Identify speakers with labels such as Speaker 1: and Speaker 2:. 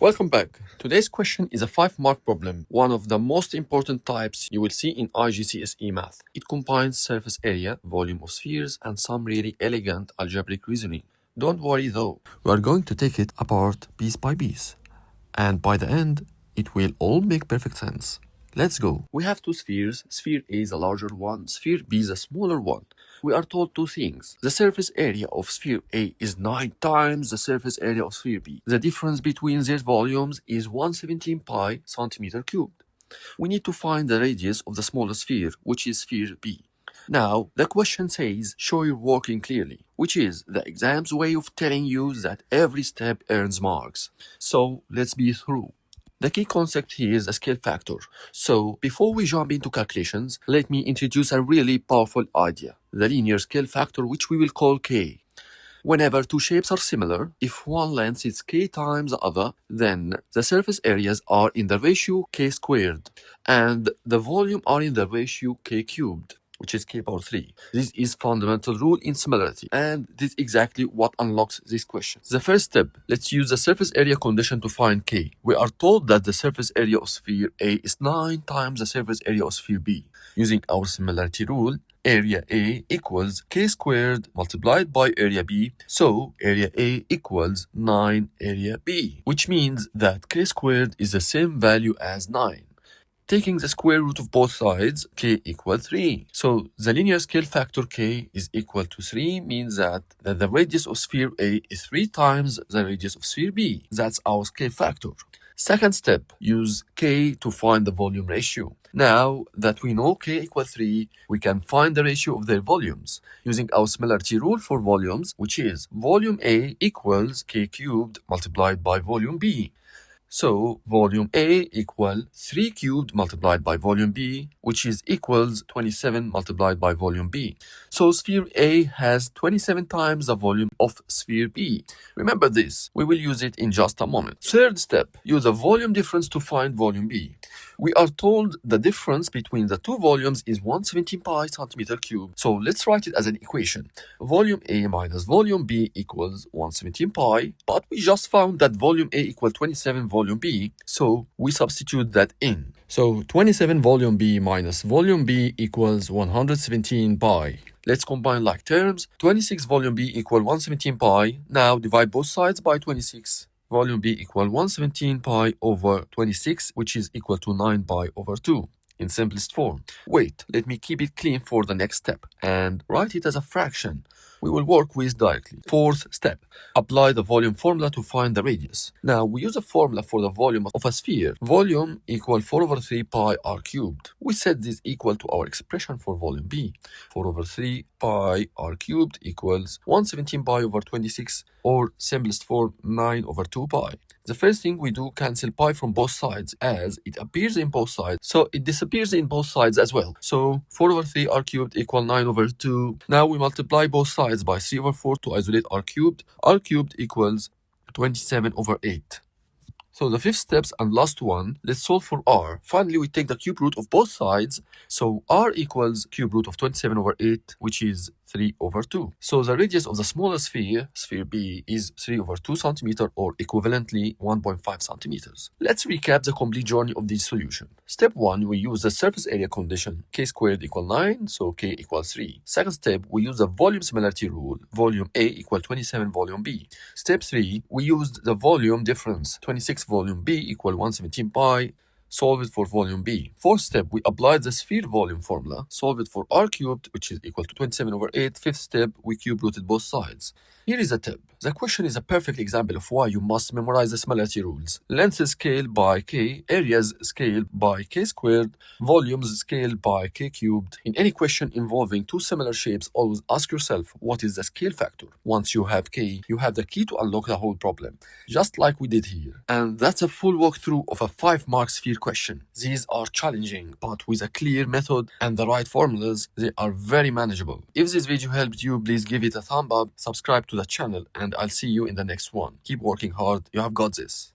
Speaker 1: Welcome back. Today's question is a 5-mark problem, one of the most important types you will see in IGCSE math. It combines surface area, volume of spheres, and some really elegant algebraic reasoning. Don't worry though, we are going to take it apart piece by piece. And by the end, it will all make perfect sense. Let's go. We have two spheres. Sphere A is a larger one, sphere B is a smaller one. We are told two things. The surface area of sphere A is 9 times the surface area of sphere B. The difference between their volumes is 117 pi centimeter cubed. We need to find the radius of the smallest sphere, which is sphere B. Now, the question says, show you're working clearly, which is the exam's way of telling you that every step earns marks. So, let's be through. The key concept here is the scale factor. So, before we jump into calculations, let me introduce a really powerful idea, the linear scale factor, which we will call K. Whenever two shapes are similar, if one length is K times the other, then the surface areas are in the ratio K squared, and the volume are in the ratio K cubed, which is K power 3. This is fundamental rule in similarity, and this is exactly what unlocks this question. The first step, let's use the surface area condition to find K. We are told that the surface area of sphere A is 9 times the surface area of sphere B. Using our similarity rule, area A equals K squared multiplied by area B, so area A equals 9 area B, which means that K squared is the same value as 9. Taking the square root of both sides, K equals 3. So the linear scale factor K is equal to 3 means that the radius of sphere A is 3 times the radius of sphere B. That's our scale factor. Second step, use K to find the volume ratio. Now that we know K equals 3, we can find the ratio of their volumes using our similarity rule for volumes, which is volume A equals K cubed multiplied by volume B. So, volume A equal 3 cubed multiplied by volume B, which is equals 27 multiplied by volume B. So, sphere A has 27 times the volume of sphere B. Remember this. We will use it in just a moment. Third step, use the volume difference to find volume B. We are told the difference between the two volumes is 117 pi centimeter cubed. So, let's write it as an equation. Volume A minus volume B equals 117 pi, but we just found that volume A equals 27 volume B, so we substitute that in. So 27 volume B minus volume B equals 117 pi. Let's combine like terms. 26 volume B equal 117 pi. Now divide both sides by 26. Volume B equal 117 pi over 26, which is equal to 9 pi over 2. In simplest form. Wait, let me keep it clean for the next step and write it as a fraction we will work with directly. Fourth step, apply the volume formula to find the radius. Now we use a formula for the volume of a sphere. Volume equal 4 over 3 pi r cubed. We set this equal to our expression for volume B. 4 over 3 pi r cubed equals 117 pi over 26, or simplest form 9 over 2 pi. The first thing we do, cancel pi from both sides as it appears in both sides, so it disappears in both sides as well. So 4 over 3 r cubed equal 9 over 2. Now we multiply both sides by 3 over 4 to isolate r cubed. R cubed equals 27 over 8. So the fifth steps and last one, let's solve for r. Finally, we take the cube root of both sides. So r equals cube root of 27 over 8, which is 3 over 2. So the radius of the smaller sphere, sphere B, is 3 over 2 centimeter, or equivalently 1.5 centimeters. Let's recap the complete journey of this solution. Step 1, we use the surface area condition. K squared equal 9, so K equals 3. Second step, we use the volume similarity rule. Volume A equal 27 volume B. Step 3, we used the volume difference. 26 volume B equal 117 pi. Solve it for volume B. Fourth step, we applied the sphere volume formula. Solve it for r cubed, which is equal to 27 over 8. Fifth step, we cube rooted both sides. Here is a tip. The question is a perfect example of why you must memorize the similarity rules. Length is scaled by K, areas scaled by K squared, volumes scaled by K cubed. In any question involving two similar shapes, always ask yourself, what is the scale factor? Once you have K, you have the key to unlock the whole problem, just like we did here. And that's a full walkthrough of a 5-mark sphere question. These are challenging, but with a clear method and the right formulas, they are very manageable. If this video helped you, please give it a thumb up, subscribe to the channel, and I'll see you in the next one. Keep working hard. You have got this.